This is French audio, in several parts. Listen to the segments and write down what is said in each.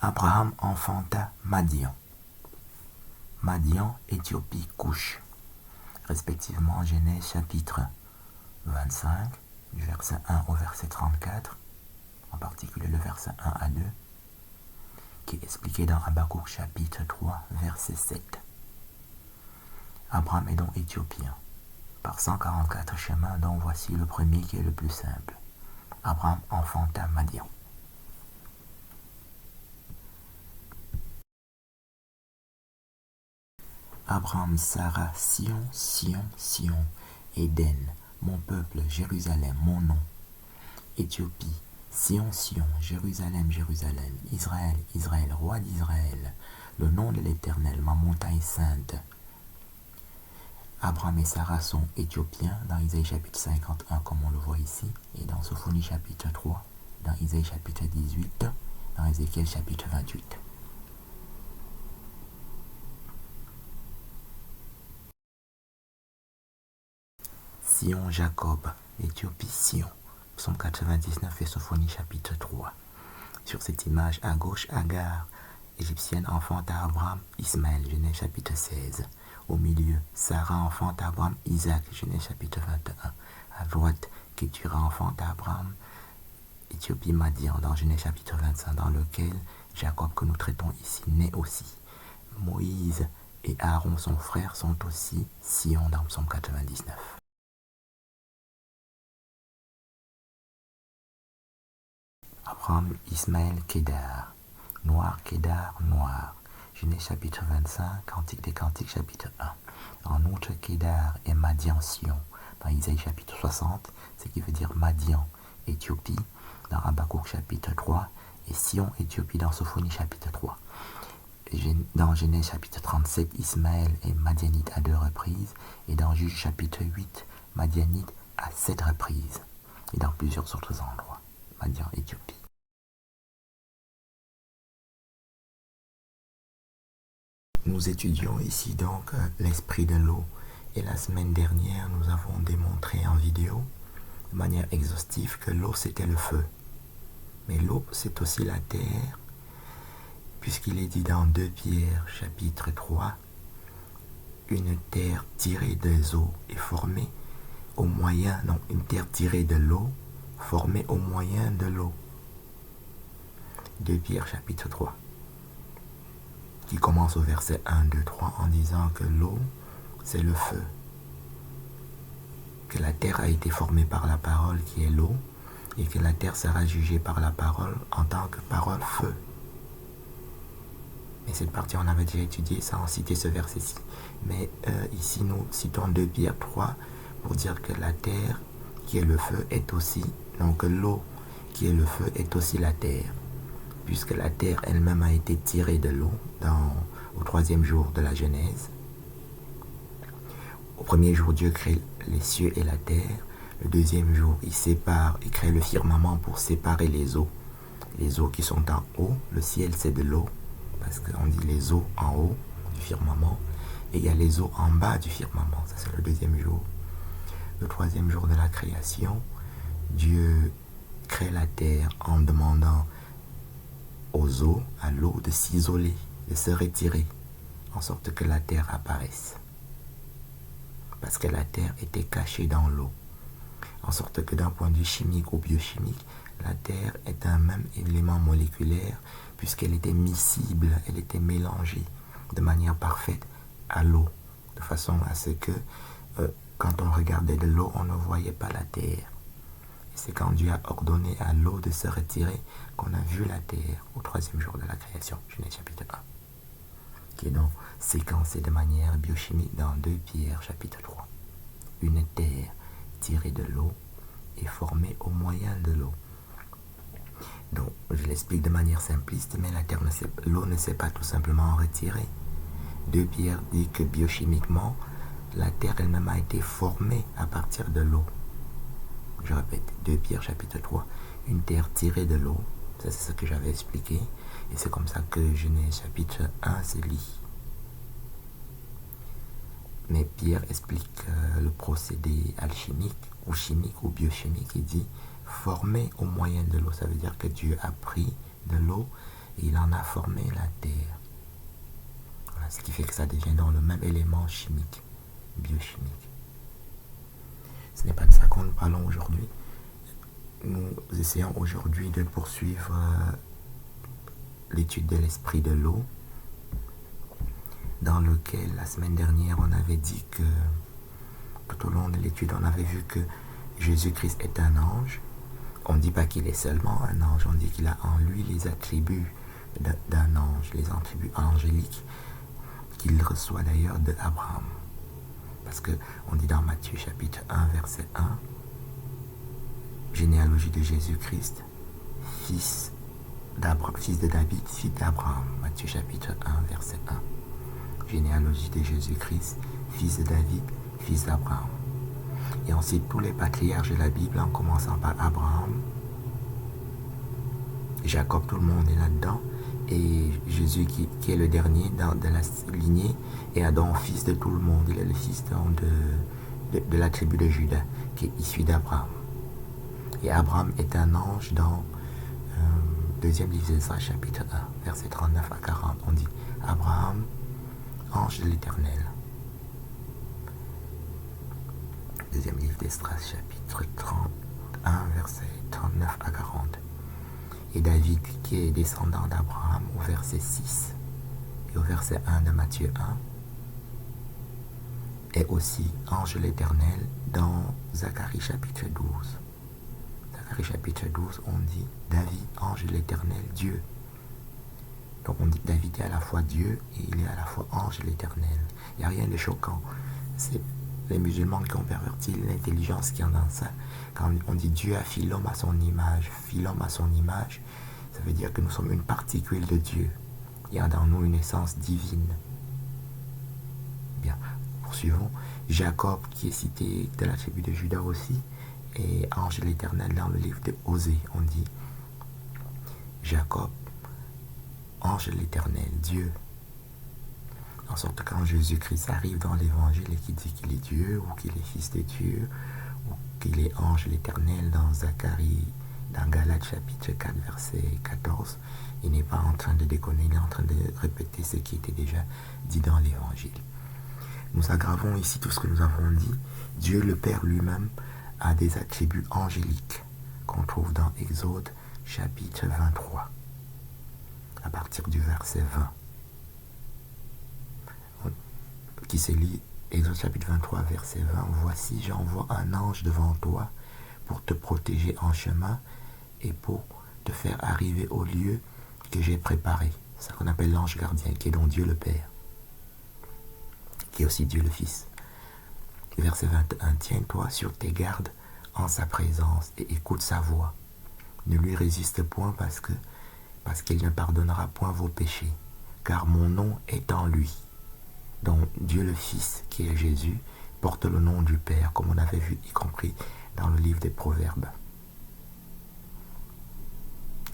Abraham enfanta Madian. Madian, Éthiopie, Couche. Respectivement Genèse chapitre 25, du verset 1 au verset 34, en particulier le verset 1 à 2, qui est expliqué dans Habakkuk chapitre 3, verset 7. Abraham est donc éthiopien, par 144 chemins, dont voici le premier qui est le plus simple. Abraham enfanta Madian. Abraham, Sarah, Sion, Sion, Sion, Éden, mon peuple, Jérusalem, mon nom. Éthiopie, Sion, Sion, Jérusalem, Jérusalem, Israël, Israël, roi d'Israël, le nom de l'Éternel, ma montagne sainte. Abraham et Sarah sont éthiopiens dans Isaïe chapitre 51, comme on le voit ici, et dans Sophonie chapitre 3, dans Isaïe chapitre 18, dans Ézéchiel chapitre 28. Sion, Jacob, Éthiopie, Sion, Psaume 99 et Sophonie chapitre 3. Sur cette image à gauche, Agar, égyptienne, enfante à Abraham, Ismaël, Genèse chapitre 16. Au milieu, Sarah enfante à Abraham, Isaac, Genèse chapitre 21. À droite, Kétura enfante à Abraham, Éthiopie, Madian, dans Genèse chapitre 25, dans lequel Jacob, que nous traitons ici, naît aussi. Moïse et Aaron, son frère, sont aussi Sion dans Psaume 99. Abraham, Ismaël, Kédar, noir, Kédar, noir. Genèse chapitre 25, Cantique des Cantiques chapitre 1. En outre, Kédar et Madian, Sion, dans Isaïe chapitre 60, ce qui veut dire Madian, Éthiopie, dans Habakkuk chapitre 3, et Sion, Éthiopie, dans Sophonie chapitre 3. Dans Genèse chapitre 37, Ismaël est Madianite à 2 reprises, et dans Juge chapitre 8, Madianite à 7 reprises, et dans plusieurs autres endroits. Madian, Éthiopie. Nous étudions ici donc l'esprit de l'eau, et la semaine dernière nous avons démontré en vidéo de manière exhaustive que l'eau c'était le feu, mais l'eau c'est aussi la terre, puisqu'il est dit dans 2 Pierre chapitre 3, une terre tirée des eaux est formée au moyen, non, une terre tirée de l'eau formée au moyen de l'eau. 2 Pierre chapitre 3, qui commence au verset 1, 2, 3 en disant que l'eau c'est le feu, que la terre a été formée par la parole qui est l'eau, et que la terre sera jugée par la parole en tant que parole feu. Mais cette partie on avait déjà étudié sans citer ce verset-ci. Mais ici nous citons 2 Pierre 3 pour dire que la terre qui est le feu est aussi, donc l'eau qui est le feu est aussi la terre, puisque la terre elle-même a été tirée de l'eau au 3e jour de la Genèse. Au 1er jour, Dieu crée les cieux et la terre. Le 2e jour, il crée le firmament pour séparer les eaux qui sont en haut. Le ciel, c'est de l'eau, parce qu'on dit les eaux en haut du firmament, et il y a les eaux en bas du firmament. Ça, c'est le 2e jour. Le 3e jour de la création, Dieu crée la terre en demandant aux eaux, à l'eau, de s'isoler, de se retirer, en sorte que la terre apparaisse. Parce que la terre était cachée dans l'eau. En sorte que d'un point de vue chimique ou biochimique, la terre est un même élément moléculaire, puisqu'elle était miscible, elle était mélangée de manière parfaite à l'eau, de façon à ce que quand on regardait de l'eau, on ne voyait pas la terre. Et c'est quand Dieu a ordonné à l'eau de se retirer qu'on a vu la terre au 3e jour de la création, Genèse chapitre 1, qui est donc séquencé de manière biochimique dans 2 Pierre chapitre 3. Une terre tirée de l'eau est formée au moyen de l'eau. Donc, je l'explique de manière simpliste, mais l'eau ne s'est pas tout simplement retirée. 2 Pierre dit que biochimiquement, la terre elle-même a été formée à partir de l'eau. Je répète, 2 Pierre chapitre 3, une terre tirée de l'eau, ça c'est ce que j'avais expliqué, et c'est comme ça que Genèse chapitre 1 se lit. Mais Pierre explique le procédé alchimique, ou chimique, ou biochimique, il dit formé au moyen de l'eau. Ça veut dire que Dieu a pris de l'eau et il en a formé la terre. Voilà, ce qui fait que ça devient dans le même élément chimique, biochimique. Ce n'est pas de ça qu'on nous parlons aujourd'hui. Nous essayons aujourd'hui de poursuivre l'étude de l'esprit de l'eau, dans lequel la semaine dernière on avait dit que tout au long de l'étude on avait vu que Jésus-Christ est un ange. On ne dit pas qu'il est seulement un ange, on dit qu'il a en lui les attributs d'un ange, les attributs angéliques qu'il reçoit d'ailleurs de Abraham. Parce qu'on dit dans Matthieu chapitre 1 verset 1, généalogie de Jésus-Christ, fils de David, fils d'Abraham. Matthieu chapitre 1 verset 1. Généalogie de Jésus-Christ, fils de David, fils d'Abraham. Et on cite tous les patriarches de la Bible en commençant par Abraham, Jacob, tout le monde est là-dedans, et Jésus qui est le dernier de la lignée, et Adam, fils de tout le monde. Il est le fils de la tribu de Juda, qui est issu d'Abraham. Et Abraham est un ange dans deuxième livre d'Esdras, chapitre 1, versets 39 à 40. On dit Abraham, ange de l'Éternel. Deuxième livre d'Esdras, chapitre 31, versets 39 à 40. Et David, qui est descendant d'Abraham, au verset 6 et au verset 1 de Matthieu 1, est aussi ange de l'Éternel dans Zacharie chapitre 12. Zacharie chapitre 12, on dit David, ange de l'Éternel, Dieu. Donc on dit David est à la fois Dieu et il est à la fois ange de l'Éternel. Il n'y a rien de choquant. C'est les musulmans qui ont perverti l'intelligence qu'il y a dans ça. Quand on dit Dieu a fait l'homme à son image, ça veut dire que nous sommes une particule de Dieu. Il y a dans nous une essence divine. Bien, poursuivons. Jacob, qui est cité de la tribu de Juda aussi, est ange de l'Éternel dans le livre de Osée. On dit Jacob, ange de l'Éternel, Dieu. En sorte que quand Jésus-Christ arrive dans l'évangile et qu'il dit qu'il est Dieu, ou qu'il est fils de Dieu, ou qu'il est ange de l'Éternel dans Zacharie, dans Galates chapitre 4, verset 14, il n'est pas en train de déconner, il est en train de répéter ce qui était déjà dit dans l'évangile. Nous aggravons ici tout ce que nous avons dit. Dieu le Père lui-même a des attributs angéliques qu'on trouve dans Exode chapitre 23, à partir du verset 20. Qui se lit Exode chapitre 23 verset 20. Voici, j'envoie un ange devant toi pour te protéger en chemin et pour te faire arriver au lieu que j'ai préparé. C'est ça qu'on appelle l'ange gardien, qui est donc Dieu le Père, qui est aussi Dieu le Fils. Verset 21. Tiens-toi sur tes gardes en sa présence et écoute sa voix. Ne lui résiste point parce qu'il ne pardonnera point vos péchés, car mon nom est en lui. Donc Dieu le Fils, qui est Jésus, porte le nom du Père, comme on avait vu, y compris dans le livre des Proverbes.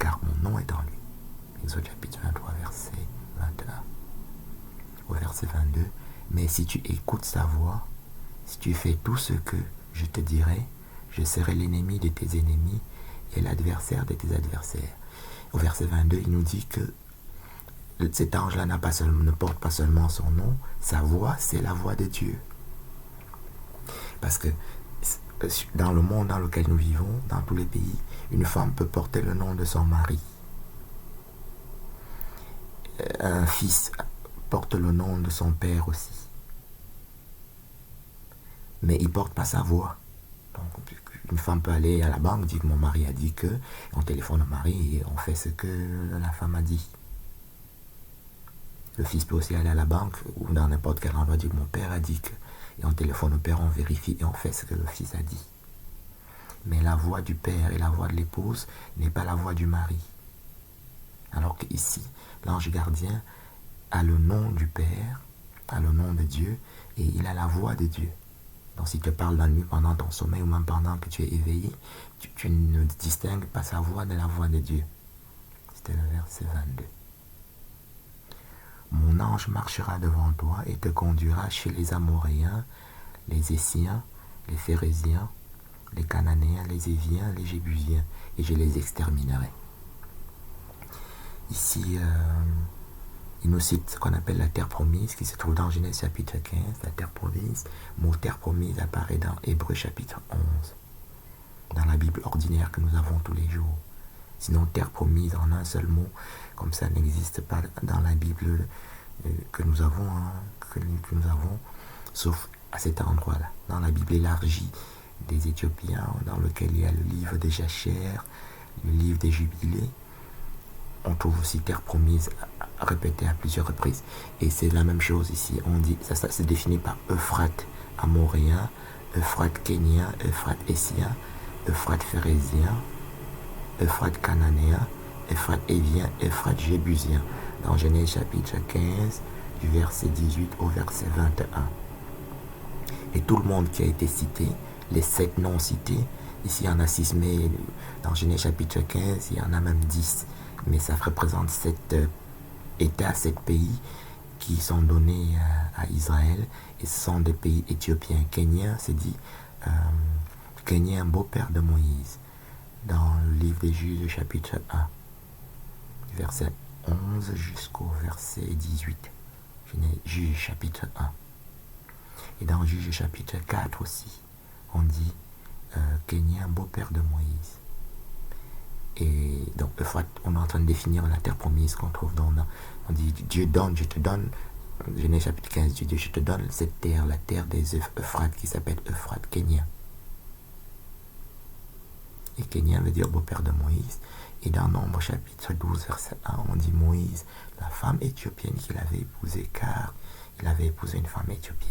Car mon nom est en lui. Exode chapitre 23, verset 21. Au verset 22. Mais si tu écoutes sa voix, si tu fais tout ce que je te dirai, je serai l'ennemi de tes ennemis et l'adversaire de tes adversaires. Au verset 22, il nous dit que cet ange-là ne porte pas seulement son nom, sa voix, c'est la voix de Dieu. Parce que dans le monde dans lequel nous vivons, dans tous les pays, une femme peut porter le nom de son mari. Un fils porte le nom de son père aussi. Mais il ne porte pas sa voix. Donc, une femme peut aller à la banque, dire que mon mari a dit que, on téléphone au mari et on fait ce que la femme a dit. Le fils peut aussi aller à la banque ou dans n'importe quel endroit, dire que mon père a dit que, et on téléphone au père, on vérifie et on fait ce que le fils a dit. Mais la voix du père et la voix de l'épouse n'est pas la voix du mari. Alors qu'ici, l'ange gardien a le nom du Père, a le nom de Dieu, et il a la voix de Dieu. Donc s'il te parle la nuit pendant ton sommeil ou même pendant que tu es éveillé, tu ne distingues pas sa voix de la voix de Dieu. C'était le verset 22. Mon ange marchera devant toi et te conduira chez les Amoréens, les Essiens, les Phérésiens, les Cananéens, les Éviens, les Jébusiens, et je les exterminerai. Ici, il nous cite ce qu'on appelle la terre promise, qui se trouve dans Genèse chapitre 15, la terre promise. Le mot terre promise apparaît dans Hébreux chapitre 11, dans la Bible ordinaire que nous avons tous les jours. Sinon, terre promise en un seul mot, comme ça n'existe pas dans la Bible que nous avons, sauf à cet endroit-là, dans la Bible élargie des Éthiopiens, dans lequel il y a le livre des Jachères, le livre des Jubilés. On trouve aussi terre promise répétée à plusieurs reprises. Et c'est la même chose ici. On dit, ça c'est défini par Euphrate amoréen, Euphrate kénien, Euphrate essien, Euphrate phérézien, Euphrate cananéen, Euphrate évien, Euphrate jébusien. Dans Genèse chapitre 15, du verset 18 au verset 21. Et tout le monde qui a été cité, les 7 noms cités, ici il y en a 6, mais dans Genèse chapitre 15, il y en a même 10. Mais ça représente 7 États, 7 pays qui sont donnés à Israël. Et ce sont des pays éthiopiens. Kénien, c'est dit, Kénien, beau-père de Moïse, dans le livre des Juges, chapitre 1, verset 11 jusqu'au verset 18. Juges, chapitre 1. Et dans Juges, chapitre 4 aussi, on dit Kénien, beau-père de Moïse. Et donc, on est en train de définir la terre promise qu'on trouve dans. On dit Dieu donne, je te donne. Genèse chapitre 15, Dieu dit je te donne cette terre, la terre des Euphrates, qui s'appelle Euphrate Kénien. Et Kénien veut dire beau-père de Moïse. Et dans Nombre chapitre 12, verset 1, on dit Moïse, la femme éthiopienne qu'il avait épousée, car il avait épousé une femme éthiopienne.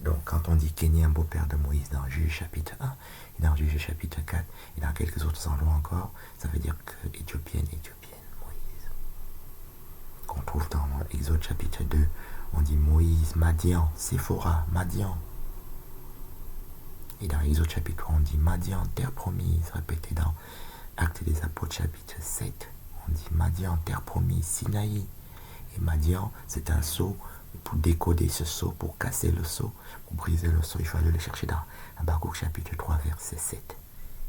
Donc, quand on dit Kénien, beau-père de Moïse, dans Juge chapitre 1, et dans Juge chapitre 4, et dans quelques autres endroits encore, ça veut dire que éthiopienne, Moïse. Qu'on trouve dans Exode chapitre 2, on dit Moïse, Madian, Séphora, Madian. Et dans Exode chapitre 3, on dit Madian, terre promise, répété dans Actes des Apôtres chapitre 7. On dit Madian, terre promise, Sinaï. Et Madian, c'est un sceau. Pour décoder ce sceau, pour casser le sceau, pour briser le sceau, il fallait le chercher dans Habakkuk chapitre 3, verset 7,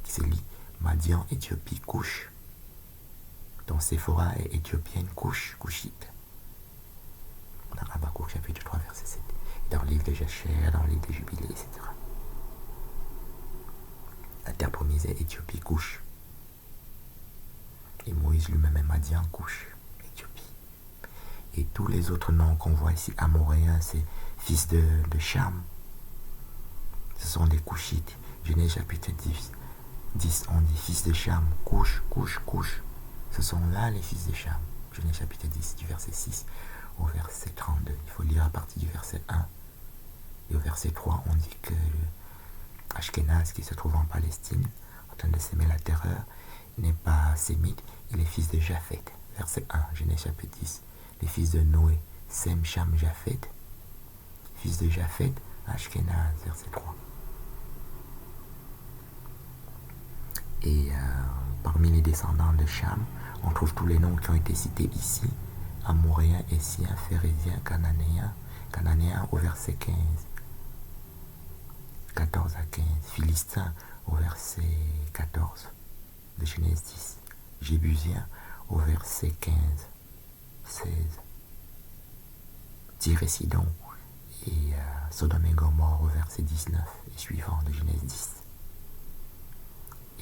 qui se lit Madian, Éthiopie, Couche. Donc Séphora est éthiopienne, Couche, Couchite. Dans Habakkuk chapitre 3, verset 7. Et dans le livre de Jachère, dans le livre des Jubilés, etc. La terre promise est Éthiopie, Couche. Et Moïse lui-même est Madian, Couche. Et tous les autres noms qu'on voit ici, amoréens, c'est fils de Cham. Ce sont des Couchites. Genèse chapitre 10, on dit fils de Cham, Couche, Couche, Couche. Ce sont là les fils de Cham. Genèse chapitre 10, du verset 6 au verset 32. Il faut lire à partir du verset 1. Et au verset 3, on dit que Ashkenaz, qui se trouve en Palestine, en train de s'aimer la terreur, n'est pas sémite, il est fils de Japhet. Verset 1, Genèse chapitre 10. Les fils de Noé, Sem, Cham, Japhet. Fils de Japhet, Ashkenaz, verset 3. Et parmi les descendants de Cham, on trouve tous les noms qui ont été cités ici. Amoréens, Essiens, Phérésiens, Cananéens au verset 15. 14 à 15. Philistins au verset 14 de Genèse 10. Jébusiens au verset 15. 16. Tyr et Sidon et Sodome et Gomorrhe au verset 19 et suivant de Genèse 10.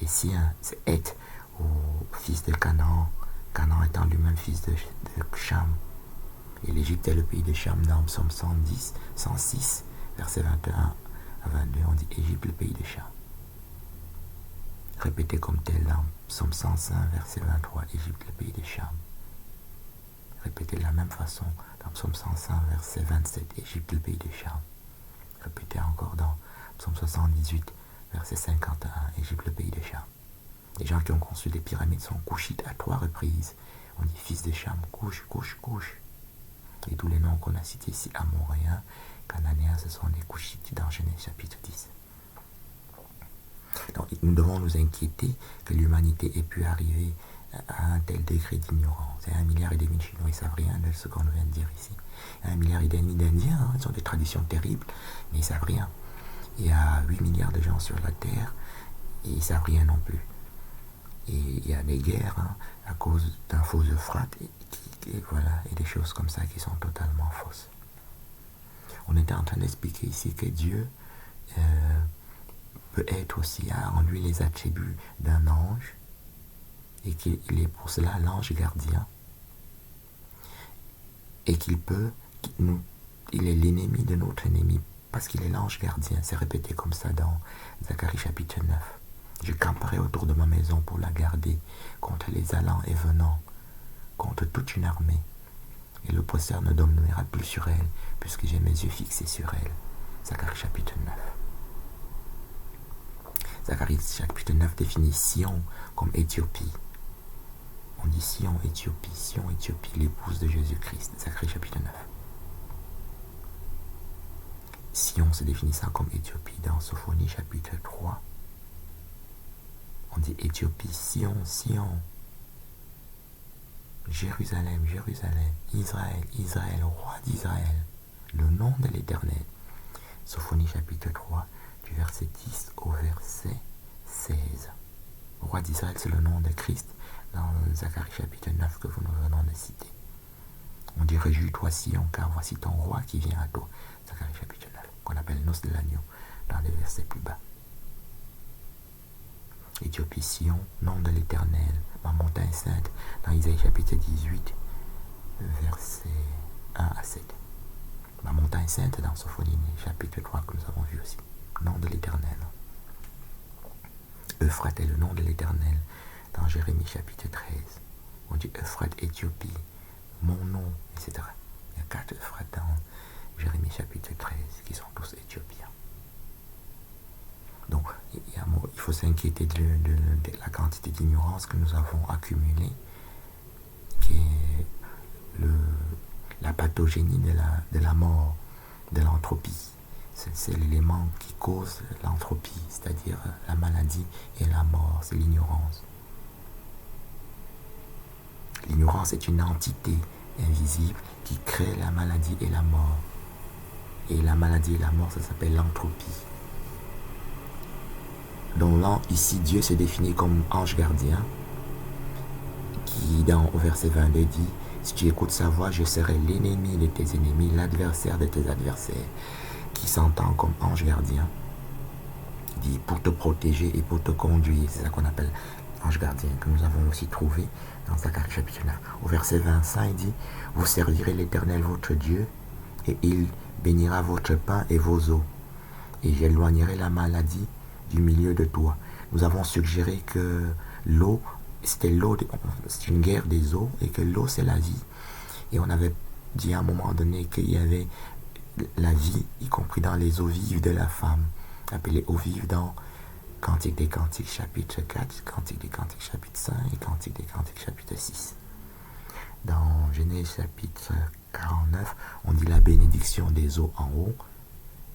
Et Sien, c'est Het au fils de Canaan, Canaan étant lui-même fils de Cham. Et l'Égypte est le pays de Cham dans Psaume 106, verset 21 à 22, on dit Égypte, le pays de Cham. Répété comme tel dans Psaume 105, verset 23, Égypte, le pays de Cham. Répété de la même façon dans Psaume 105, verset 27, Égypte, le pays de Cham. Répété encore dans Psaume 78, verset 51, Égypte, le pays de Cham. Les gens qui ont construit les pyramides sont couchites à 3 reprises. On dit fils de Cham, couche, couche, couche. Et tous les noms qu'on a cités ici, amoréens, cananéens, ce sont des couchites dans Genèse chapitre 10. Donc nous devons nous inquiéter que l'humanité ait pu arriver à un tel degré d'ignorance. Il y a 1,5 milliard de Chinois, ils ne savent rien de ce qu'on vient de dire ici. 1,5 milliard d'Indiens, ils ont des traditions terribles, mais ils ne savent rien. Il y a 8 milliards de gens sur la Terre, et ils ne savent rien non plus. Et il y a des guerres à cause d'un faux Euphrate voilà, et des choses comme ça qui sont totalement fausses. On était en train d'expliquer ici que Dieu peut être aussi, a en lui les attributs d'un ange, et qu'il est pour cela l'ange gardien, et il est l'ennemi de notre ennemi, parce qu'il est l'ange gardien. C'est répété comme ça dans Zacharie chapitre 9. Je camperai autour de ma maison pour la garder contre les allants et venants, contre toute une armée. Et l'oppresseur ne dominera plus sur elle, puisque j'ai mes yeux fixés sur elle. Zacharie chapitre 9. Zacharie chapitre 9 définit Sion comme Éthiopie. On dit Sion, Éthiopie, l'épouse de Jésus-Christ. Zacharie chapitre 9. Sion se définit ça comme Éthiopie dans Sophonie chapitre 3. On dit Éthiopie, Sion, Sion. Jérusalem, Jérusalem, Israël, Israël, roi d'Israël, le nom de l'Éternel. Sophonie chapitre 3, du verset 10 au verset 16. Roi d'Israël, c'est le nom de Christ dans Zacharie chapitre 9 que nous venons de citer. On dit réjouis-toi Sion, car voici ton roi qui vient à toi. Zacharie chapitre 9, qu'on appelle noces de l'agneau dans les versets plus bas. Éthiopie, Sion, nom de l'Éternel, ma montagne sainte, dans Isaïe chapitre 18, versets 1 à 7. Ma montagne sainte dans Sophonie chapitre 3 que nous avons vu aussi, nom de l'Éternel. Euphrate est le nom de l'Éternel dans Jérémie chapitre 13. On dit Euphrate, Éthiopie, mon nom, etc. Il y a 4 Euphrate dans Jérémie chapitre 13 qui sont tous éthiopiens. Donc, il faut s'inquiéter de la quantité d'ignorance que nous avons accumulée, qui est la pathogénie de la mort, de l'entropie. C'est l'élément qui cause l'entropie, c'est-à-dire la maladie et la mort, c'est l'ignorance. L'ignorance est une entité invisible qui crée la maladie et la mort. Et la maladie et la mort, ça s'appelle l'entropie. Donc là, ici, Dieu se définit comme ange gardien, qui, au verset 22, dit « Si tu écoutes sa voix, je serai l'ennemi de tes ennemis, l'adversaire de tes adversaires. » Qui s'entend comme ange gardien. Il dit « Pour te protéger et pour te conduire. » C'est ça qu'on appelle ange gardien, que nous avons aussi trouvé dans Zacharie chapitre 9. Au verset 25, il dit « Vous servirez l'Éternel votre Dieu, et il bénira votre pain et vos eaux, et j'éloignerai la maladie du milieu de toi. » Nous avons suggéré que l'eau, c'est une guerre des eaux, et que l'eau c'est la vie. Et on avait dit à un moment donné qu'il y avait la vie, y compris dans les eaux vives de la femme, appelées eaux vives dans Cantique des Cantiques chapitre 4, Cantique des Cantiques chapitre 5 et Cantique des Cantiques chapitre 6. Dans Genèse chapitre 49, on dit la bénédiction des eaux en haut,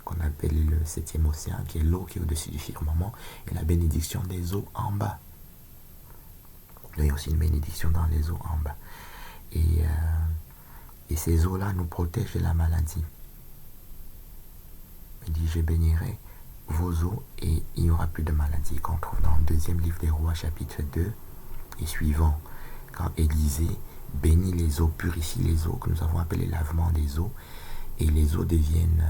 qu'on appelle le 7e océan, qui est l'eau qui est au-dessus du firmament, et la bénédiction des eaux en bas. Il y a aussi une bénédiction dans les eaux en bas. Et ces eaux-là nous protègent de la maladie. Il dit, je bénirai vos eaux et il n'y aura plus de maladie, qu'on trouve dans le 2e livre des rois, chapitre 2 et suivant. Quand Élisée bénit les eaux, purifie les eaux, que nous avons appelé lavement des eaux, et les eaux deviennent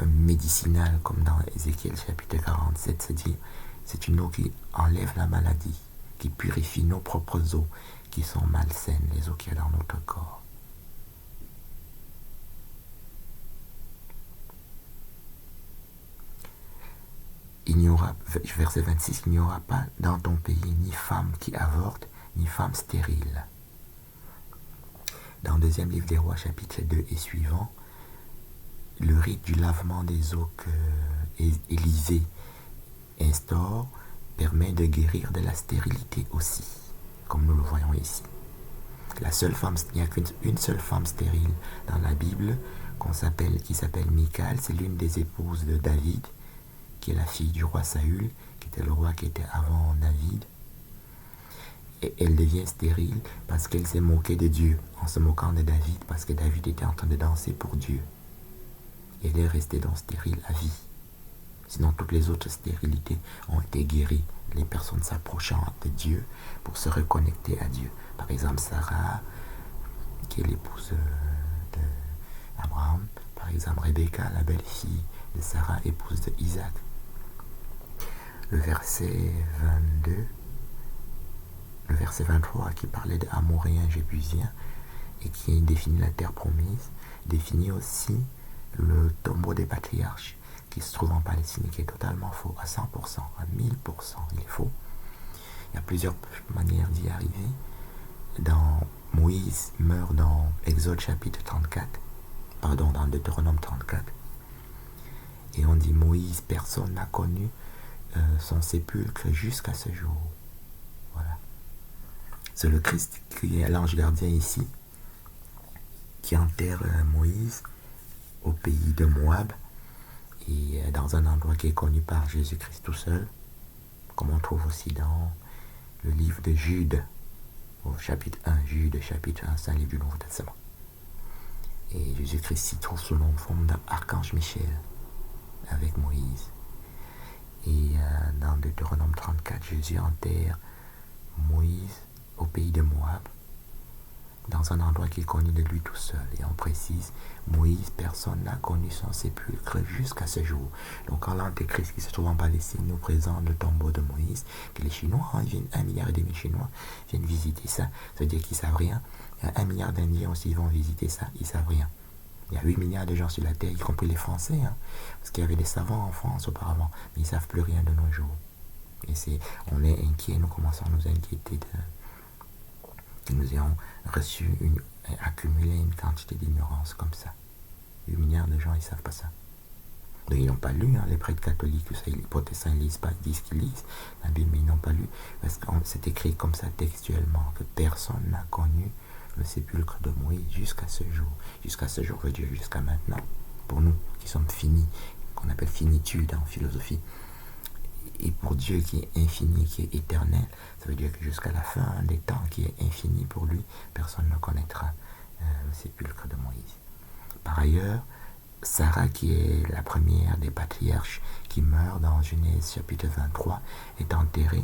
médicinales, comme dans Ézéchiel, chapitre 47, c'est-à-dire, c'est une eau qui enlève la maladie, qui purifie nos propres eaux, qui sont malsaines, les eaux qu'il y a dans notre corps. Verset 26, il n'y aura pas dans ton pays ni femme qui avorte, ni femme stérile. Dans le 2e livre des rois, chapitre 2 et suivant, le rite du lavement des eaux que Élisée instaure permet de guérir de la stérilité aussi, comme nous le voyons ici. Il n'y a qu'une seule femme stérile dans la Bible qui s'appelle Michal, c'est l'une des épouses de David, qui est la fille du roi Saül, qui était le roi qui était avant David. Et elle devient stérile parce qu'elle s'est moquée de Dieu, en se moquant de David, parce que David était en train de danser pour Dieu. Elle est restée donc stérile à vie. Sinon, toutes les autres stérilités ont été guéries. Les personnes s'approchant de Dieu pour se reconnecter à Dieu. Par exemple, Sarah, qui est l'épouse d'Abraham. Par exemple, Rebecca, la belle-fille de Sarah, épouse de Isaac. Le verset 22, le verset 23 qui parlait d'Amoréens, Jébusiens et qui définit la terre promise, définit aussi le tombeau des patriarches qui se trouve en Palestine, qui est totalement faux, à 100%, à 1000%, il est faux. Il y a plusieurs manières d'y arriver. Moïse meurt dans Exode chapitre 34, pardon, dans Deutéronome 34, et on dit Moïse, personne n'a connu son sépulcre jusqu'à ce jour. Voilà. C'est le Christ qui est l'ange gardien ici, qui enterre Moïse au pays de Moab, et dans un endroit qui est connu par Jésus-Christ tout seul, comme on trouve aussi dans le livre de Jude, au chapitre 1, Jude, chapitre 1, c'est un livre du Nouveau Testament. Et Jésus-Christ s'y trouve sous le forme d'archange Michel, avec Moïse. Et dans Deutéronome 34, Jésus enterre Moïse au pays de Moab, dans un endroit qui est connu de lui tout seul. Et on précise, Moïse, personne n'a connu son sépulcre jusqu'à ce jour. Donc quand l'Antéchrist qui se trouve en Palestine nous présente le tombeau de Moïse, que les Chinois, ils viennent 1,5 milliard de Chinois viennent visiter ça, ça veut dire qu'ils savent rien. Il y a 1 milliard d'Indiens aussi qui vont visiter ça, ils savent rien. Il y a 8 milliards de gens sur la Terre, y compris les Français, parce qu'il y avait des savants en France auparavant, mais ils ne savent plus rien de nos jours. Et on est inquiets, nous commençons à nous inquiéter que nous ayons accumulé une quantité d'ignorance comme ça. 8 milliards de gens, ils ne savent pas ça. Donc, ils n'ont pas lu, les prêtres catholiques, les protestants, ils lisent pas, ils disent qu'ils lisent la Bible, mais ils n'ont pas lu, parce que c'est écrit comme ça textuellement, que personne n'a connu le sépulcre de Moïse jusqu'à ce jour. Jusqu'à ce jour veut dire jusqu'à maintenant. Pour nous qui sommes finis, qu'on appelle finitude en philosophie. Et pour Dieu qui est infini, qui est éternel, ça veut dire que jusqu'à la fin des temps, qui est infini pour lui, personne ne connaîtra le sépulcre de Moïse. Par ailleurs, Sarah, qui est la première des patriarches qui meurt dans Genèse chapitre 23, est enterrée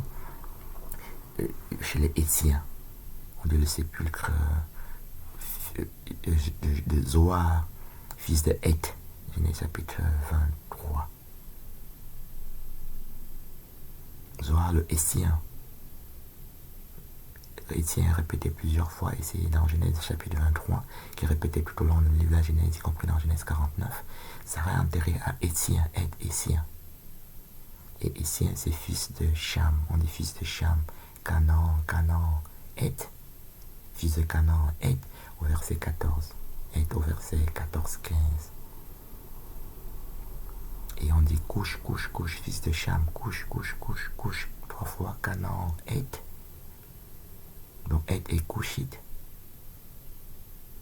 chez les Hétiens. On dit le sépulcre de Zoar, fils de Heth, Genèse chapitre 23. Zoar le Hétien. Le Hétien est répété plusieurs fois, et c'est dans Genèse chapitre 23, qui est répété tout au long du livre de la Genèse, y compris dans Genèse 49. Sarah est enterrée à Hétien, Hétien. Et Hétien, c'est fils de Cham. On dit fils de Cham. Canaan, Heth. Fils de Canaan, Heth, au verset 14. Heth au verset 14-15. Et on dit couche, fils de Cham, couche, 3 fois Canaan, Heth. Donc Heth est couchite,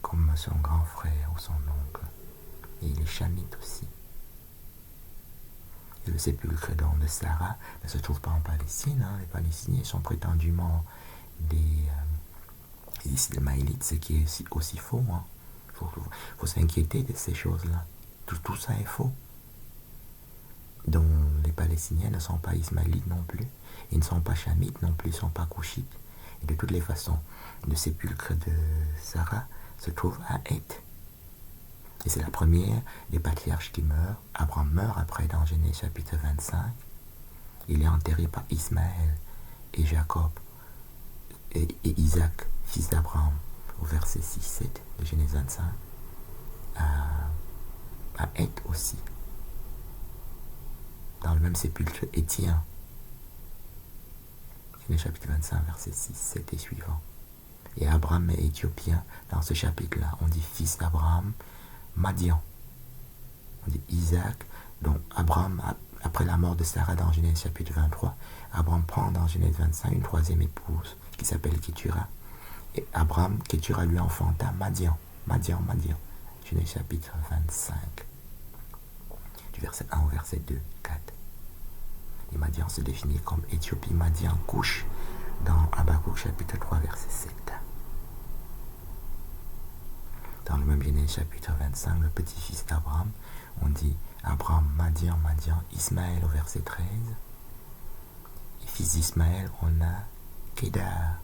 comme son grand frère ou son oncle. Et il est chamite aussi. Et le sépulcre de Sarah ne se trouve pas en Palestine. Les Palestiniens sont prétendument des Ismaélites, ce qui est aussi faux. Faut s'inquiéter de ces choses-là. Tout ça est faux. Donc les Palestiniens ne sont pas ismaélites non plus. Ils ne sont pas chamites non plus, ils ne sont pas couchites. Et de toutes les façons, le sépulcre de Sarah se trouve à Heth. Et c'est la première des patriarches qui meurt. Abraham meurt après dans Genèse chapitre 25. Il est enterré par Ismaël et Jacob et Isaac, fils d'Abraham, au verset 6-7 de Genèse 25, à Heth aussi. Dans le même sépulcre Hétien. Genèse chapitre 25, verset 6, 7 et suivant. Et Abraham est éthiopien. Dans ce chapitre-là, on dit fils d'Abraham, Madian. On dit Isaac. Donc Abraham, après la mort de Sarah dans Genèse chapitre 23, Abraham prend dans Genèse 25 une troisième épouse qui s'appelle Kétura. Et Kétura lui enfanta Madian. Genèse chapitre 25. Du verset 1 au verset 2, 4. Et Madian se définit comme Éthiopie, Madian, Couche, dans Habakkuk chapitre 3, verset 7. Dans le même Genèse chapitre 25, le petit-fils d'Abraham, on dit Abraham, Madian, Ismaël au verset 13. Et fils d'Ismaël, on a Kédar.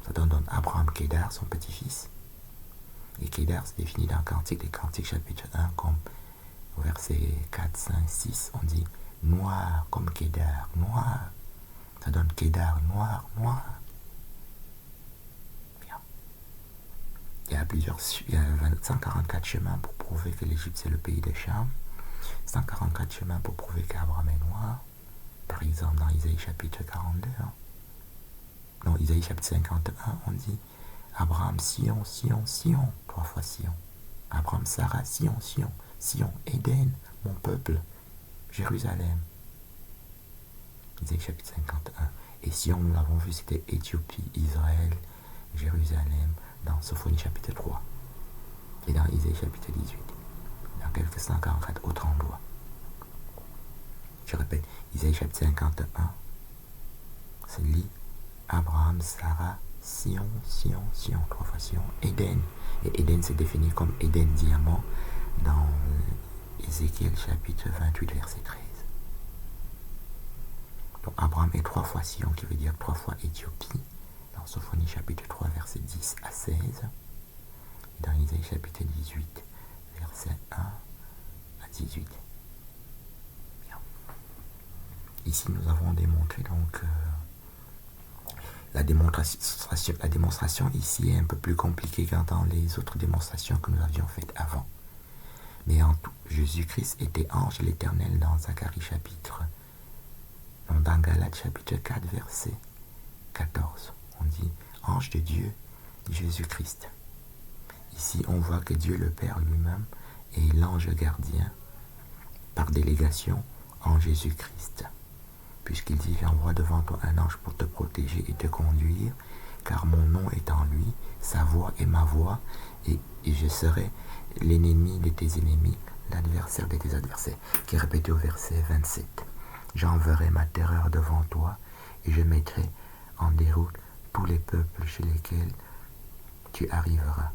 Ça donne Abraham Kédar, son petit-fils. Et Kédar se définit dans Cantique des Cantiques chapitre 1 comme au verset 4, 5, 6, on dit noir comme Kédar, noir. Ça donne Kédar, noir. Bien. Il y a 144 chemins pour prouver que l'Égypte c'est le pays des charmes. 144 chemins pour prouver qu'Abraham est noir. Par exemple, dans Isaïe chapitre 42, non, Isaïe chapitre 51, on dit Abraham, Sion, 3 fois Sion. Abraham, Sarah, Sion, Éden, mon peuple, Jérusalem. Isaïe chapitre 51. Et Sion, nous l'avons vu, c'était Éthiopie, Israël, Jérusalem, dans Sophonie chapitre 3. Et dans Isaïe chapitre 18. Dans quelques 144 autres endroits. Je répète, Isaïe chapitre 51, c'est lit Abraham, Sarah, Sion, 3 fois Sion, Éden. Et Éden c'est défini comme Éden diamant dans Ézéchiel chapitre 28, verset 13. Donc Abraham est 3 fois Sion, qui veut dire 3 fois Éthiopie, dans Sophonie chapitre 3, verset 10 à 16. Et dans Isaïe chapitre 18, verset 1 à 18. Bien. Ici nous avons démontré donc la démonstration ici est un peu plus compliquée que dans les autres démonstrations que nous avions faites avant. Mais en tout, Jésus-Christ était ange de l'Éternel dans Zacharie chapitre, dans Galates chapitre 4, verset 14. On dit ange de Dieu, Jésus-Christ. Ici, on voit que Dieu le Père lui-même est l'ange gardien par délégation en Jésus-Christ. Puisqu'il dit, j'envoie devant toi un ange pour te protéger et te conduire, car mon nom est en lui, sa voix est ma voix, et je serai l'ennemi de tes ennemis, l'adversaire de tes adversaires, qui est répété au verset 27. J'enverrai ma terreur devant toi, et je mettrai en déroute tous les peuples chez lesquels tu arriveras,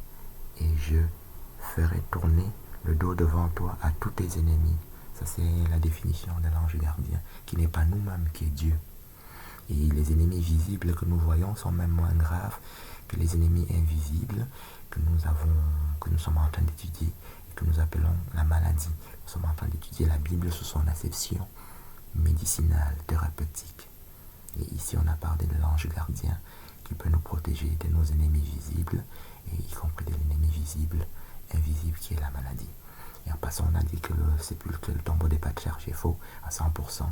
et je ferai tourner le dos devant toi à tous tes ennemis. Ça, c'est la définition de l'ange gardien, qui n'est pas nous-mêmes, qui est Dieu. Et les ennemis visibles que nous voyons sont même moins graves que les ennemis invisibles que nous sommes en train d'étudier et que nous appelons la maladie. Nous sommes en train d'étudier la Bible sous son acception médicinale, thérapeutique. Et ici, on a parlé de l'ange gardien qui peut nous protéger de nos ennemis visibles, et y compris de l'ennemi visible, invisible, qui est la maladie. Et en passant, on a dit que le tombeau des patriarches est faux à 100%.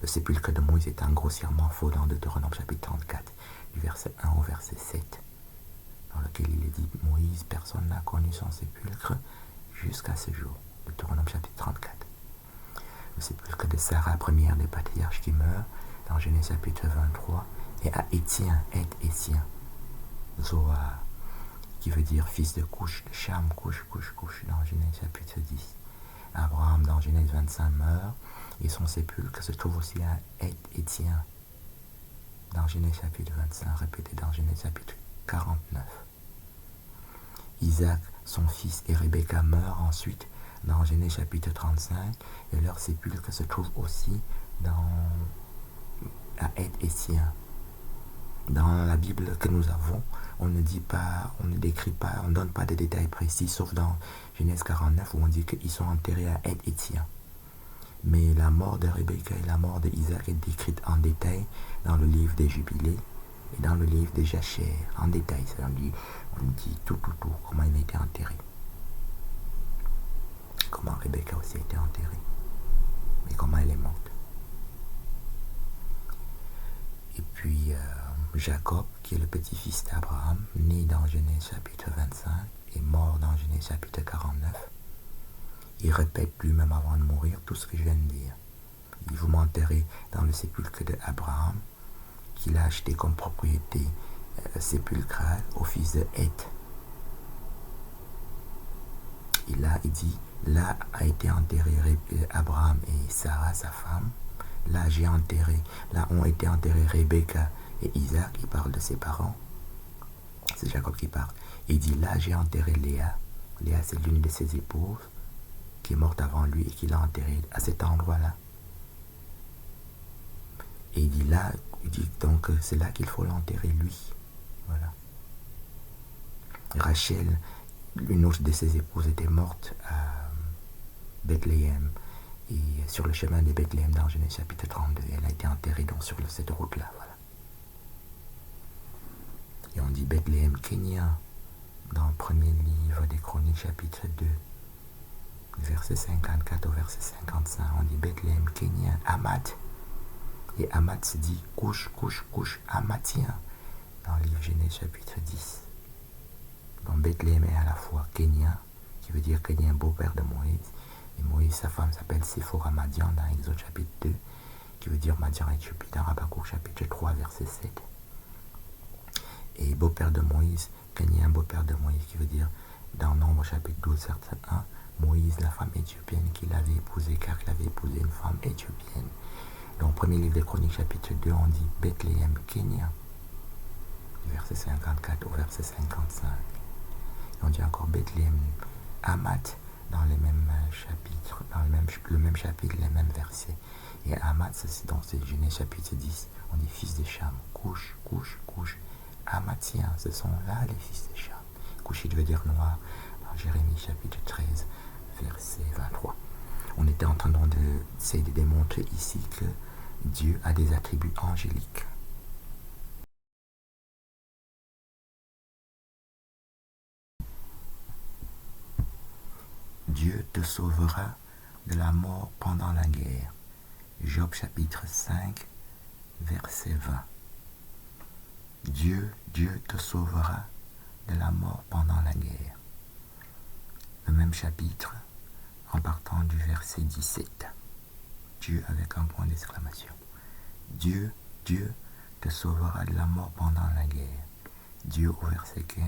Le sépulcre de Moïse est grossièrement faux dans Deutéronome chapitre 34, du verset 1 au verset 7, dans lequel il est dit Moïse, personne n'a connu son sépulcre jusqu'à ce jour. Deutéronome chapitre 34. Le sépulcre de Sarah, première des patriarches qui meurt, dans Genèse chapitre 23, et à Étien, Zoar, qui veut dire fils de couche, de Cham, couche, dans Genèse chapitre 10. Abraham, dans Genèse 25, meurt, et son sépulcre se trouve aussi à Étien, dans Genèse chapitre 25, répété dans Genèse chapitre 49. Isaac, son fils, et Rebecca meurent ensuite dans Genèse chapitre 35, et leur sépulcre se trouve aussi à Étien. Dans la Bible que nous avons, on ne décrit pas, on ne donne pas de détails précis, sauf dans Genèse 49 où on dit qu'ils sont enterrés à Étien. Mais la mort de Rebecca et la mort d'Isaac est décrite en détail dans le livre des Jubilés et dans le livre de Jachère, en détail. On dit tout, comment il a été enterré. Comment Rebecca aussi a été enterrée. Mais comment elle est morte. Et puis Jacob, qui est le petit-fils d'Abraham, né dans Genèse chapitre 25 et mort dans Genèse chapitre 49, il répète lui-même avant de mourir tout ce que je viens de dire. Il dit, vous m'enterrez dans le sépulcre d'Abraham, qu'il a acheté comme propriété sépulcrale au fils de Heth. Et là, il dit, là a été enterré Abraham et Sarah, sa femme. Là ont été enterrés Rebecca et Isaac. Il parle de ses parents. C'est Jacob qui parle. Il dit, là j'ai enterré Léa. Léa, c'est l'une de ses épouses qui est morte avant lui et qui l'a enterrée à cet endroit-là. Et il dit là, donc c'est là qu'il faut l'enterrer lui. Voilà. Rachel, une autre de ses épouses, était morte à Bethléem. Et sur le chemin de Bethléem dans Genèse chapitre 32, elle a été enterrée donc sur cette route-là. Voilà. Et on dit Bethléem Kenya dans le premier livre des Chroniques chapitre 2, verset 54 au verset 55. On dit Bethléem Kenya, Hamath. Et Hamath se dit couche, Hamathien dans le livre Genèse chapitre 10. Donc Bethléem est à la fois Kenya, qui veut dire Kenya, beau-père de Moïse. Et Moïse, sa femme s'appelle Séphora Madian dans Exode chapitre 2, qui veut dire Madian Éthiopie dans Habakkuk chapitre 3, verset 7. Et beau-père de Moïse, Kenya, beau-père de Moïse, qui veut dire dans Nombre chapitre 12, verset 1, Moïse, la femme éthiopienne qu'il avait épousée, car il avait épousé une femme éthiopienne. Donc, premier livre des Chroniques, chapitre 2, on dit Bethléem, Kenya, du verset 54 au verset 55. Et on dit encore Bethléem, Hamath, dans les mêmes chapitres, dans le même chapitre, les mêmes versets. Et Hamath, c'est dans Genèse chapitre 10, on dit fils de Cham, couche, Hamathien, ce sont là les fils de Cham. Couchite veut dire noir, dans Jérémie chapitre 13, verset 23. On était en train d'essayer de démontrer ici que Dieu a des attributs angéliques. Dieu te sauvera de la mort pendant la guerre. Job chapitre 5, verset 20. Dieu te sauvera de la mort pendant la guerre. Le même chapitre, en partant du verset 17. Dieu avec un point d'exclamation. Dieu te sauvera de la mort pendant la guerre. Dieu au verset 15,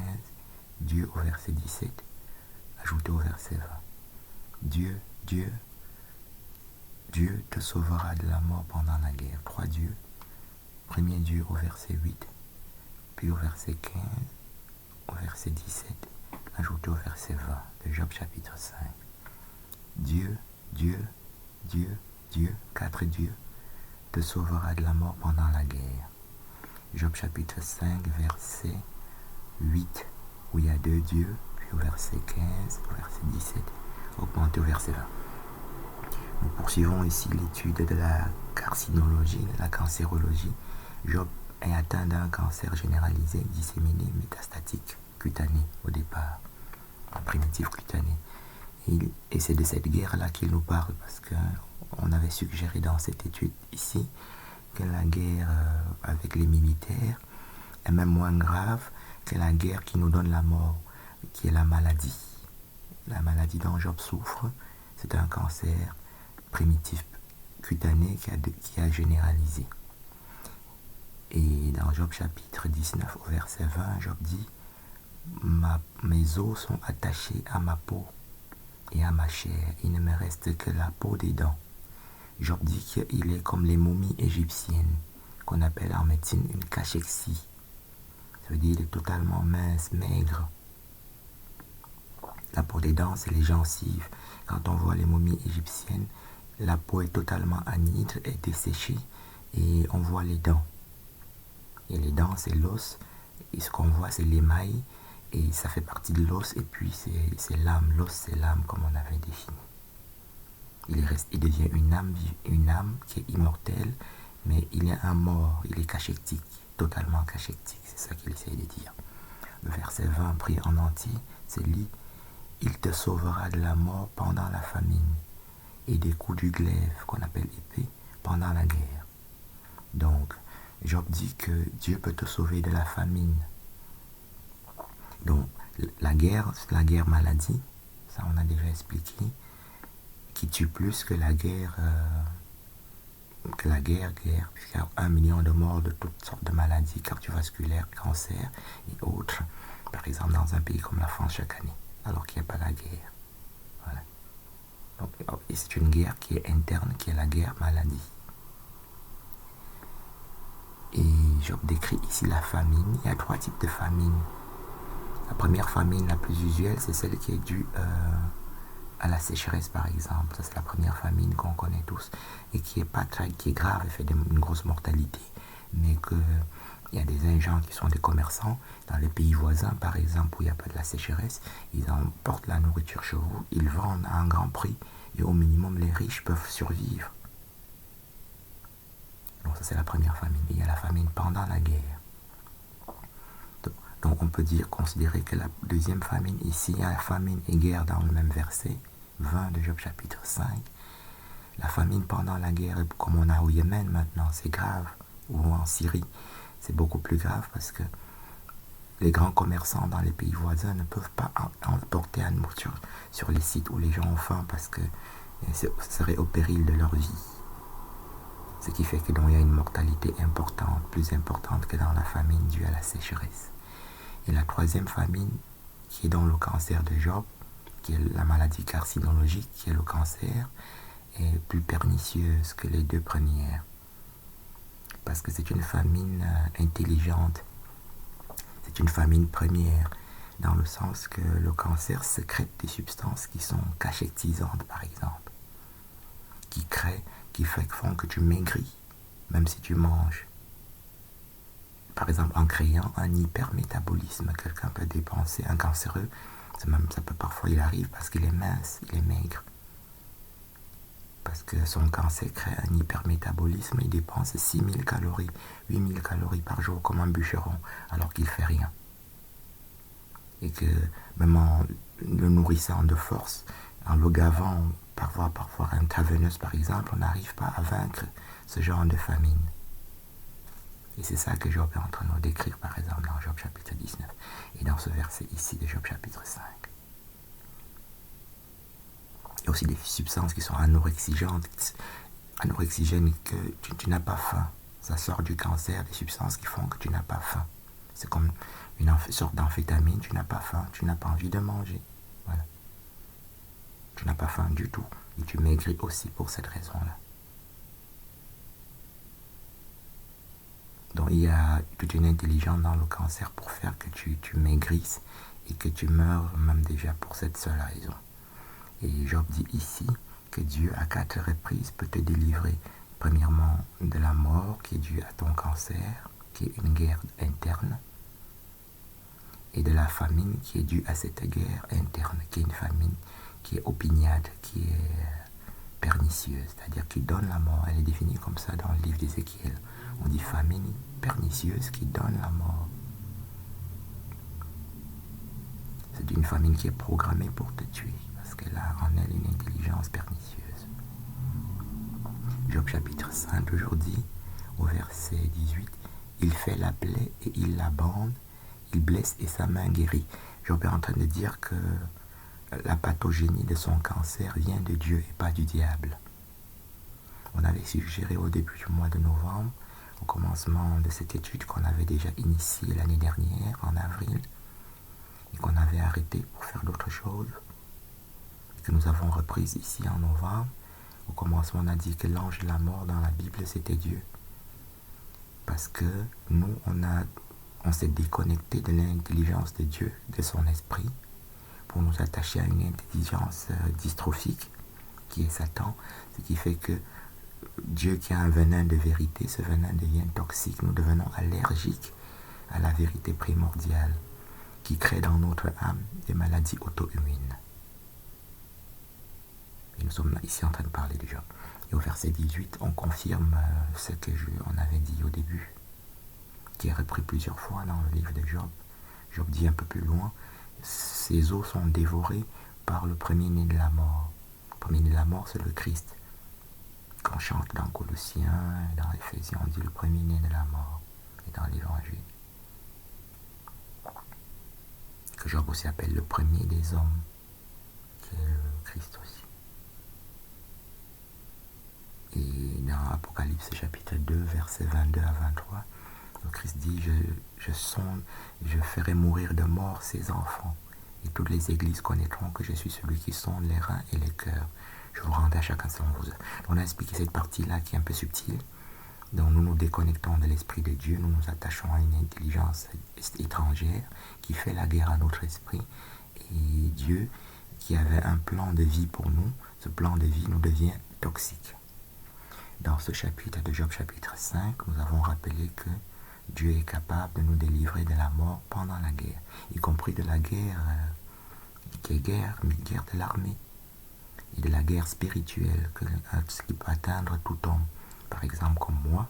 Dieu au verset 17, ajouté au verset 20. Dieu te sauvera de la mort pendant la guerre. 3 dieux. Premier Dieu au verset 8, puis au verset 15, au verset 17, ajouté au verset 20 de Job chapitre 5. Dieu, 4 dieux, te sauvera de la mort pendant la guerre. Job chapitre 5, verset 8, où il y a 2 dieux, puis au verset 15, au verset 17, augmenté au verset 20. Nous poursuivons ici l'étude de la carcinologie, de la cancérologie. Job est atteint d'un cancer généralisé, disséminé, métastatique, cutané au départ, primitif cutané. Et c'est de cette guerre-là qu'il nous parle, parce qu'on avait suggéré dans cette étude ici que la guerre avec les militaires est même moins grave que la guerre qui nous donne la mort, qui est la maladie. La maladie dont Job souffre, c'est un cancer primitif cutané qui a généralisé. Et dans Job chapitre 19 au verset 20, Job dit « Mes os sont attachés à ma peau et à ma chair, il ne me reste que la peau des dents. » Job dit qu'il est comme les momies égyptiennes, qu'on appelle en médecine une cachexie. Ça veut dire qu'il est totalement mince, maigre. La peau des dents, c'est les gencives. Quand on voit les momies égyptiennes, la peau est totalement anhydre et desséchée et on voit les dents. Et les dents, c'est l'os. Et ce qu'on voit, c'est l'émail. Et ça fait partie de l'os. Et puis, c'est l'âme. L'os, c'est l'âme, comme on avait défini. Il devient une âme qui est immortelle, mais il est un mort. Il est cachectique, totalement cachectique. C'est ça qu'il essaye de dire. Le verset 20, pris en entier, c'est lui. Il te sauvera de la mort pendant la famine et des coups du glaive, qu'on appelle épée, pendant la guerre. Donc, Job dit que Dieu peut te sauver de la famine. Donc, la guerre maladie, ça on a déjà expliqué, qui tue plus que la guerre, puisqu'il y a 1 million de morts de toutes sortes de maladies cardiovasculaires, cancer et autres, par exemple dans un pays comme la France chaque année, alors qu'il n'y a pas la guerre. Voilà. Donc, et c'est une guerre qui est interne, qui est la guerre maladie. Et Job décrit ici la famine. Il y a 3 types de famine. La première famine, la plus usuelle, c'est celle qui est due à la sécheresse par exemple. Ça c'est la première famine qu'on connaît tous et qui est grave et fait une grosse mortalité. Mais il y a des gens qui sont des commerçants dans les pays voisins par exemple où il n'y a pas de la sécheresse, ils emportent la nourriture chez vous, ils vendent à un grand prix et au minimum les riches peuvent survivre. Donc ça c'est la première famine. Il y a la famine pendant la guerre. Donc on peut considérer que la deuxième famine, ici il y a la famine et guerre dans le même verset, 20 de Job chapitre 5. La famine pendant la guerre, comme on a au Yémen maintenant, c'est grave, ou en Syrie, c'est beaucoup plus grave parce que les grands commerçants dans les pays voisins ne peuvent pas emporter la nourriture sur les sites où les gens ont faim parce que ce serait au péril de leur vie. Ce qui fait qu'il y a une mortalité importante, plus importante que dans la famine due à la sécheresse. Et la troisième famine, qui est dans le cancer de Job, qui est la maladie carcinologique, qui est le cancer, est plus pernicieuse que les deux premières. Parce que c'est une famine intelligente. C'est une famine première, dans le sens que le cancer sécrète des substances qui sont cachectisantes, par exemple, qui font que tu maigris, même si tu manges. Par exemple, en créant un hypermétabolisme, quelqu'un peut dépenser, un cancéreux, parfois il arrive parce qu'il est mince, il est maigre. Parce que son cancer crée un hypermétabolisme, il dépense 6000 calories, 8000 calories par jour comme un bûcheron, alors qu'il ne fait rien. Et que même en le nourrissant de force, en le gavant par voie intraveineuse par exemple, on n'arrive pas à vaincre ce genre de famine. Et c'est ça que Job est en train de nous décrire, par exemple, dans Job chapitre 19 et dans ce verset ici de Job chapitre 5. Il y a aussi des substances qui sont anorexigènes que tu n'as pas faim. Ça sort du cancer, des substances qui font que tu n'as pas faim. C'est comme une sorte d'amphétamine, tu n'as pas faim, tu n'as pas envie de manger. Voilà. Tu n'as pas faim du tout et tu maigris aussi pour cette raison-là. Donc il y a toute une intelligence dans le cancer pour faire que tu maigrisses et que tu meurs même déjà pour cette seule raison. Et Job dit ici que Dieu à 4 reprises peut te délivrer premièrement de la mort qui est due à ton cancer, qui est une guerre interne, et de la famine qui est due à cette guerre interne, qui est une famine qui est opiniâtre, qui est pernicieuse, c'est-à-dire qui donne la mort. Elle est définie comme ça dans le livre d'Ézéchiel. On dit famine pernicieuse qui donne la mort. C'est une famine qui est programmée pour te tuer, parce qu'elle a en elle une intelligence pernicieuse. Job chapitre 5 aujourd'hui, au verset 18, il fait la plaie et il la bande, il blesse et sa main guérit. Job est en train de dire que la pathogénie de son cancer vient de Dieu et pas du diable. On avait suggéré au début du mois de novembre, au commencement de cette étude qu'on avait déjà initiée l'année dernière, en avril, et qu'on avait arrêté pour faire d'autres choses, et que nous avons reprise ici en novembre. Au commencement, on a dit que l'ange de la mort dans la Bible, c'était Dieu. Parce que nous, on s'est déconnecté de l'intelligence de Dieu, de son esprit, pour nous attacher à une intelligence dystrophique, qui est Satan, ce qui fait que Dieu qui a un venin de vérité, ce venin devient toxique. Nous devenons allergiques à la vérité primordiale qui crée dans notre âme des maladies auto-immunes. Et nous sommes ici en train de parler de Job. Et au verset 18, on confirme ce que on avait dit au début, qui est repris plusieurs fois dans le livre de Job. Job dit un peu plus loin, ses os sont dévorés par le premier-né de la mort. Le premier-né de la mort, c'est le Christ. Qu'on chante dans Colossiens, dans Éphésiens, on dit le premier-né de la mort, et dans l'Évangile. Que Job aussi appelle le premier des hommes, qui est le Christ aussi. Et dans Apocalypse chapitre 2, versets 22 à 23, le Christ dit, je sonde, je ferai mourir de mort ses enfants, et toutes les églises connaîtront que je suis celui qui sonde les reins et les cœurs. Je vous rendrai à chacun selon vos œuvres. On a expliqué cette partie-là qui est un peu subtile. Donc nous nous déconnectons de l'esprit de Dieu, nous nous attachons à une intelligence étrangère qui fait la guerre à notre esprit. Et Dieu, qui avait un plan de vie pour nous, ce plan de vie nous devient toxique. Dans ce chapitre de Job chapitre 5, nous avons rappelé que Dieu est capable de nous délivrer de la mort pendant la guerre, y compris de la guerre qui est guerre de l'armée, et de la guerre spirituelle qui peut atteindre tout homme. Par exemple, comme moi,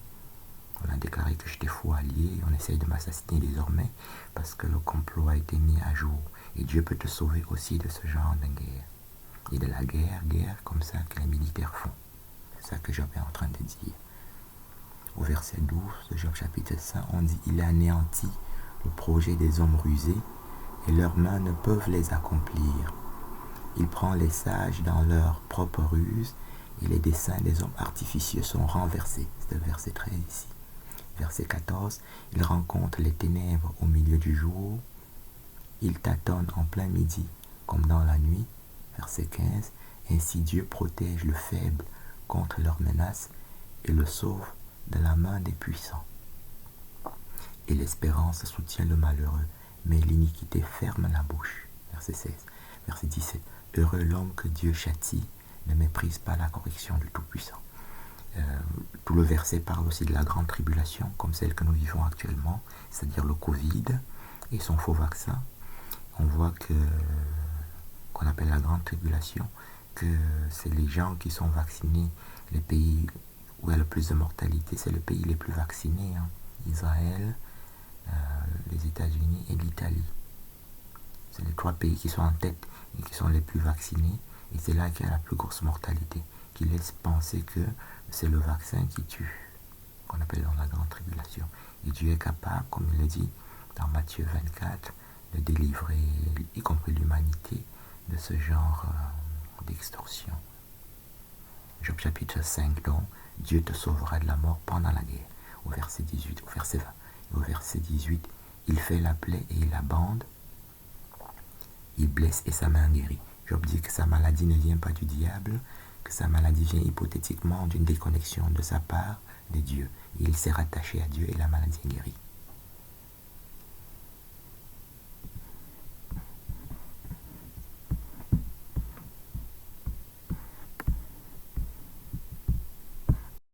on a déclaré que j'étais faux allié, et on essaye de m'assassiner désormais parce que le complot a été mis à jour. Et Dieu peut te sauver aussi de ce genre de guerre. Et de la guerre comme ça que les militaires font. C'est ça que Job est en train de dire. Au verset 12 de Job chapitre 5, on dit « Il anéantit le projet des hommes rusés, et leurs mains ne peuvent les accomplir. Il prend les sages dans leur propre ruse, et les desseins des hommes artificieux sont renversés. » C'est le verset 13 ici. Verset 14, « Il rencontre les ténèbres au milieu du jour, il tâtonne en plein midi comme dans la nuit. » Verset 15, « Ainsi Dieu protège le faible contre leurs menaces et le sauve de la main des puissants. Et l'espérance soutient le malheureux, mais l'iniquité ferme la bouche. » Verset 16. Verset 17. « Heureux l'homme que Dieu châtie, ne méprise pas la correction du Tout-Puissant. » Tout le verset parle aussi de la grande tribulation, comme celle que nous vivons actuellement, c'est-à-dire le Covid et son faux vaccin. On voit qu'on appelle la grande tribulation, que c'est les gens qui sont vaccinés, les pays où il y a le plus de mortalité, c'est le pays les plus vaccinés, Israël, les États-Unis et l'Italie. C'est les 3 pays qui sont en tête et qui sont les plus vaccinés, et c'est là qu'il y a la plus grosse mortalité, qui laisse penser que c'est le vaccin qui tue, qu'on appelle dans la grande tribulation. Et Dieu est capable, comme il le dit dans Matthieu 24, de délivrer, y compris l'humanité, de ce genre d'extorsion. Job chapitre 5, donc, Dieu te sauvera de la mort pendant la guerre. Au verset 18, au verset 20. Et au verset 18, il fait la plaie et il la bande, il blesse et sa main guérit. Job dit que sa maladie ne vient pas du diable, que sa maladie vient hypothétiquement d'une déconnexion de sa part de Dieu. Et il s'est rattaché à Dieu et la maladie est guérie.